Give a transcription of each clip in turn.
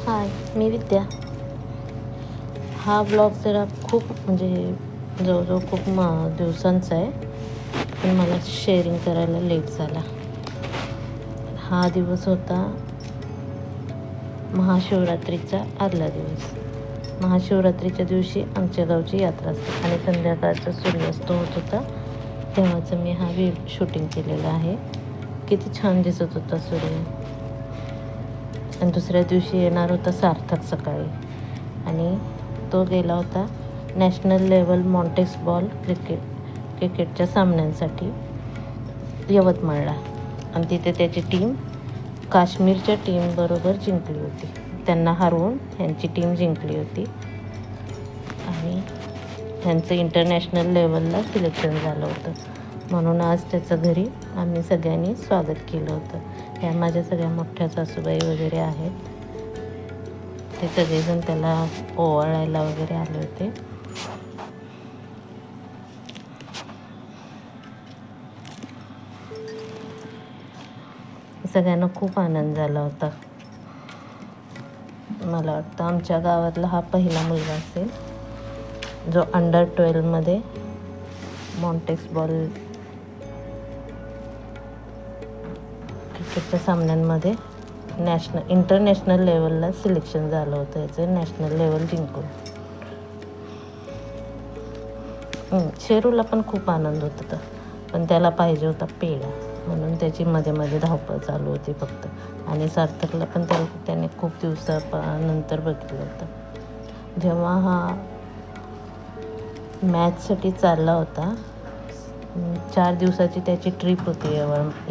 हाय, मी विद्या. हा ब्लॉग जरा खूप जवळजवळ खूप दिवसांचा आहे, पण मला शेअरिंग करायला लेट झाला. हा दिवस होता महाशिवरात्रीचा आदला दिवस. महाशिवरात्रीच्या दिवशी आमच्या गावची यात्रा असते आणि संध्याकाळचा सूर्यास्त होत होता तेव्हाचं मी हा शूटिंग केलेला आहे. किती छान दिसत होता सूर्य. आणि दुसऱ्या दिवशी येणार होता सार्थक सकाळी, आणि तो गेला होता नॅशनल लेवल मॉन्टेक्स बॉल क्रिकेटच्या सामन्यांसाठी यवतमाळला. आणि तिथे त्याची टीम काश्मीरच्या टीमबरोबर जिंकली होती. त्यांना हरवून ह्यांची टीम जिंकली होती आणि ह्यांचं इंटरनॅशनल लेवलला सिलेक्शन झालं होतं. म्हणून आज त्याचं घरी आम्ही सगळ्यांनी स्वागत केलं होतं. ह्या माझ्या सगळ्या मोठ्या सासूबाई वगैरे आहेत. ते सगळेजण त्याला ओवाळायला वगैरे आले होते. सगळ्यांना खूप आनंद झाला होता. मला वाटतं आमच्या गावातला हा पहिला मुलगा असेल जो अंडर 12मध्ये मॉन्टेक्स बॉल क्रिकेटच्या सामन्यांमध्ये इंटरनॅशनल लेवलला सिलेक्शन झालं होतं. याचं नॅशनल लेवल जिंकून शेरूला पण खूप आनंद होत होता, पण त्याला पाहिजे होता पेढा, म्हणून त्याची मध्ये मध्ये धावपळ चालू होती फक्त. आणि सार्थकला पण त्याने खूप दिवसानंतर बघितलं होतं. जेव्हा हा मॅचसाठी चालला होता, 4 दिवसाची त्याची ट्रिप होती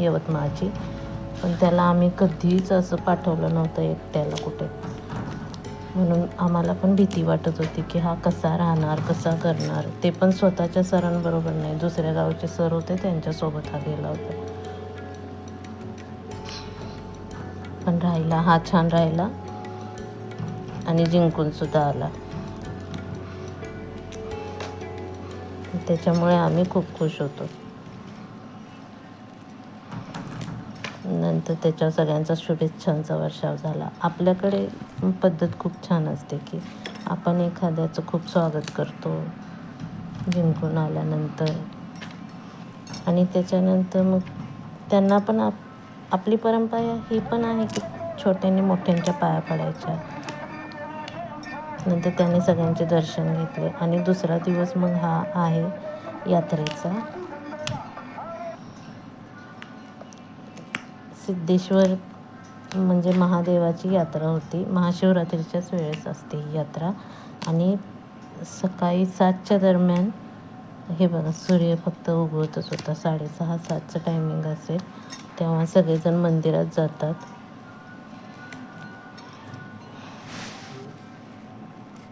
यवतमाळची, पण त्याला आम्ही कधीच असं पाठवलं नव्हतं एकट्याला कुठे. म्हणून आम्हाला पण भीती वाटत होती की हा कसा राहणार, कसा करणार. ते पण स्वतःच्या सरांबरोबर नाही, दुसऱ्या गावचे सर होते त्यांच्यासोबत हा गेला होता. पण राहिला, हा छान राहिला आणि जिंकून सुद्धा आला. त्याच्यामुळे आम्ही खूप खुश होतो. नंतर त्याच्यावर सगळ्यांचा शुभेच्छांचा वर्षाव झाला. आपल्याकडे पद्धत खूप छान असते की आपण एखाद्याचं खूप स्वागत करतो जिंकून आल्यानंतर, आणि त्याच्यानंतर मग त्यांना पण आपली परंपरा ही पण आहे की छोट्यांनी मोठ्यांच्या पाया पडायच्या. नंतर त्याने सगळ्यांचे दर्शन घेतले आणि दुसरा दिवस मग हा आहे यात्रेचा. सिद्धेश्वर म्हणजे महादेवाची यात्रा होती. महाशिवरात्रीच्याच वेळेस असते ही यात्रा. आणि सकाळी 7च्या दरम्यान, हे बघा सूर्य फक्त उगवतच होता, 6:30-7चं टायमिंग असेल तेव्हा सगळेजण मंदिरात जातात.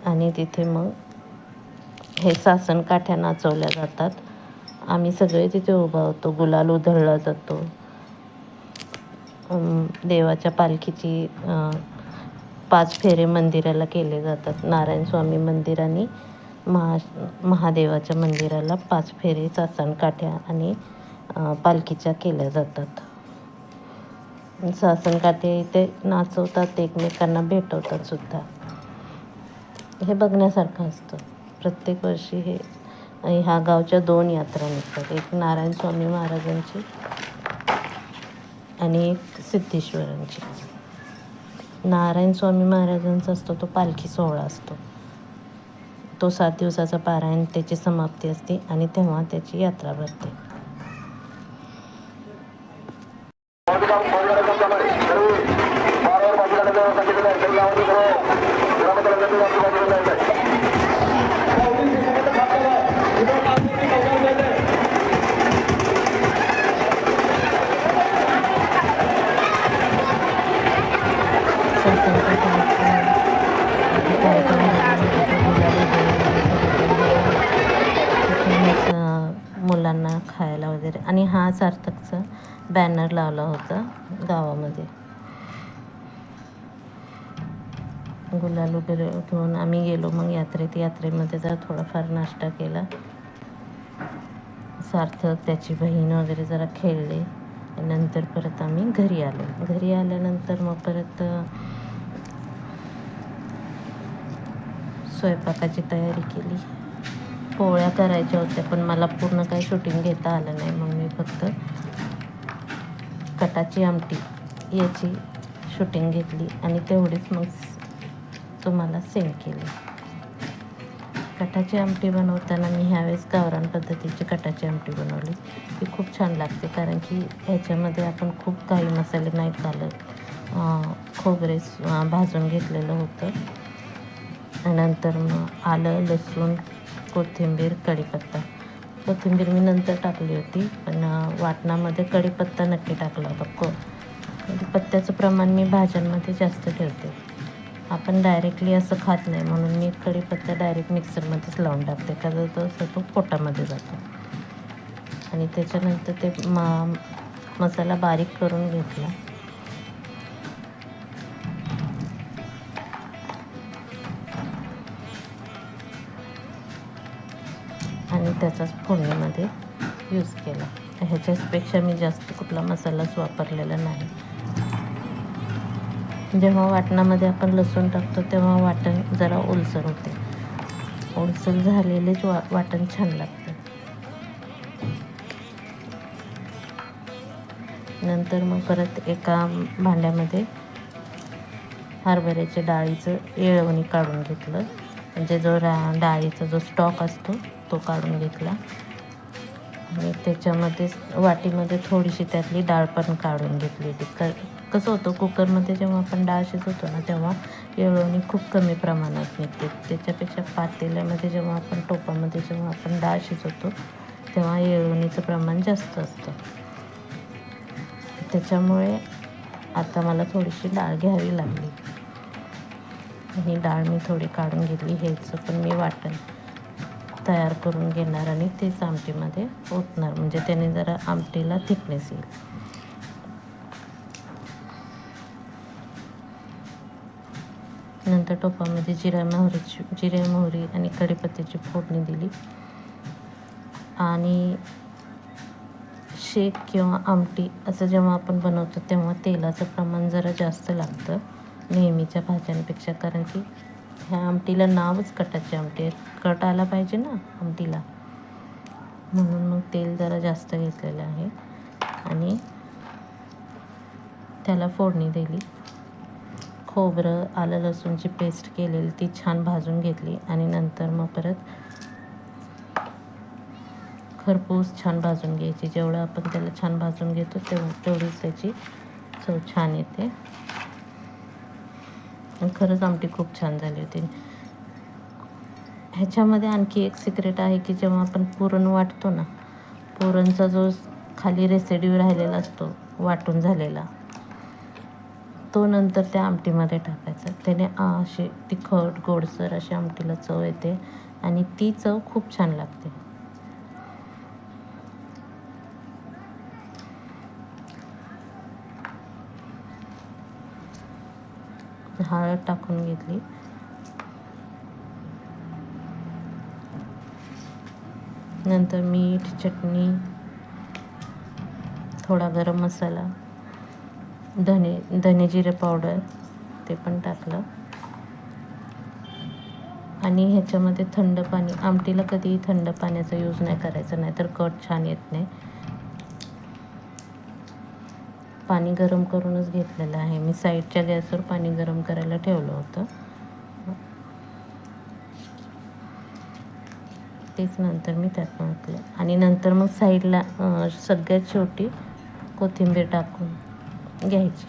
आणि तिथे मग हे सासन काठ्या नाचवल्या जातात. आम्ही सगळे तिथे उभा होतो, गुलाल उधळला जातो. देवाच्या पालखीची 5 फेरे मंदिराला केले जातात. नारायण स्वामी मंदिर आणि महादेवाच्या मंदिराला 5 फेरे सासन काठ्या आणि पालखीच्या केल्या जातात. सासन काठे इथे नाचवतात, एकमेकांना भेटवतात सुद्धा. हे बघण्यासारखं असतं. प्रत्येक वर्षी ह्या गावच्या 2 यात्रा निघतात, एक नारायण स्वामी महाराजांची आणि एक सिद्धेश्वरांची. नारायण स्वामी महाराजांचा असतो तो पालखी सोहळा असतो. तो 7 दिवसाचा पारायण, त्याची समाप्ती असते आणि तेव्हा त्याची यात्रा भरते. मुलांना खायला वगैरे. आणि हा सार्थकचा बॅनर लावला होता गावामध्ये. गुलाल वगैरे घेऊन आम्ही गेलो मग यात्रेमध्ये जरा थोडाफार नाश्ता केला. सार्थक, त्याची बहीण वगैरे जरा खेळले. नंतर परत आम्ही घरी आलो. घरी आल्यानंतर मग परत स्वयंपाकाची तयारी केली. पोळ्या करायच्या होत्या पण मला पूर्ण काही शूटिंग घेता आलं नाही, मग मी फक्त कटाची आमटी याची शूटिंग घेतली आणि तेवढीच मग तुम्हाला सेंड केली. कटाची आमटी बनवताना मी ह्यावेळेस गावरान पद्धतीची कटाची आमटी बनवली. ती खूप छान लागते कारण की ह्याच्यामध्ये आपण खूप काही मसाले नाही घालत. खोबरे भाजून घेतलेलं होतं. नंतर मग आलं, लसूण, कोथिंबीर, कढीपत्ता. कोथिंबीर मी नंतर टाकली होती, पण वाटणामध्ये कढीपत्ता नक्की टाकला होता. कढीपत्त्याचं प्रमाण मी भाज्यांमध्ये जास्त ठेवते. आपण डायरेक्टली असं खात नाही, म्हणून मी कढीपत्ता डायरेक्ट मिक्सरमध्येच लावून टाकते, कारण तो पोटामध्ये जातो. आणि त्याच्यानंतर ते मसाला बारीक करून घेतला. आणि त्याचाच फोडणीमध्ये यूज केला. ह्याच्यापेक्षा मी जास्त कुठला मसालाच वापरलेला नाही. जेव्हा वाटणामध्ये आपण लसूण टाकतो तेव्हा वाटण जरा ओलसर होते. ओलसर झालेलेच वाटण छान लागते. नंतर मग परत एका भांड्यामध्ये हरभऱ्याच्या डाळीचं येळवणी काढून घेतलं, म्हणजे जो डाळीचा जो स्टॉक असतो तो काढून घेतला. आणि त्याच्यामध्ये वाटीमध्ये थोडीशी त्यातली डाळ पण काढून घेतली होती. कसं होतं, कुकरमध्ये जेव्हा आपण डाळ शिजवतो ना तेव्हा येळवणी खूप कमी प्रमाणात निघते. त्याच्यापेक्षा पातेल्यामध्ये जेव्हा आपण टोपामध्ये जेव्हा आपण डाळ शिजवतो तेव्हा येळवणीचं प्रमाण जास्त असतं. त्याच्यामुळे आता मला थोडीशी डाळ घ्यावी लागली. ही डाळ मी थोडी काढून घेतली. ह्याचं पण मी वाटण तयार करून घेणार आणि तेच आमटीमध्ये ओतणार, म्हणजे त्याने जरा आमटीला थिकनेस येईल. नंतर टोपामध्ये जिरे मोहरी आणि कढीपत्त्याची फोडणी दिली. आणि शेक किंवा आमटी असं जेव्हा आपण बनवतो तेव्हा तेलाचं प्रमाण जरा जास्त लागतं नेहमीच्या भाज्यांपेक्षा, कारण की ह्या आमटीला नावच कटाची आमटी आहे. कट आला पाहिजे ना आमटीला, म्हणून मग तेल जरा जास्त घेतलेलं आहे. आणि त्याला फोडणी दिली. खोबरं, आलं लसूणची पेस्ट केलेली ती छान भाजून घेतली. आणि नंतर मग परत खरपूस छान भाजून घ्यायची. जेवढं आपण त्याला छान भाजून घेतो तेवढीच त्याची चव छान येते. खरंच आमटी खूप छान झाली होती. ह्याच्यामध्ये आणखी एक सिक्रेट आहे की जेव्हा आपण पुरण वाटतो ना, पुरणचा जो खाली रेसिड्यू राहिलेला असतो वाटून झालेला, तो नंतर त्या आमटीमध्ये टाकायचा. त्याने अशी तिखट गोडसर अशी आमटीला चव येते आणि ती चव खूप छान लागते. हळद टाकून घेतली. नंतर मीठ, चटणी, थोडा गरम मसाला, धने जिरे पावडर ते पण टाकलं. आणि ह्याच्यामध्ये थंड पाणी, आमटीला कधीही थंड पाण्याचा यूज नाही करायचा, नाहीतर कट छान येत नाही. पाणी गरम करूनच घेतलेलं आहे मी. साईडच्या गॅसवर पाणी गरम करायला ठेवलं होतं. तेच नंतर मी त्यात ओतलं. आणि नंतर मग साईडला सगळ्यात शेवटी कोथिंबीर टाकून घ्यायची.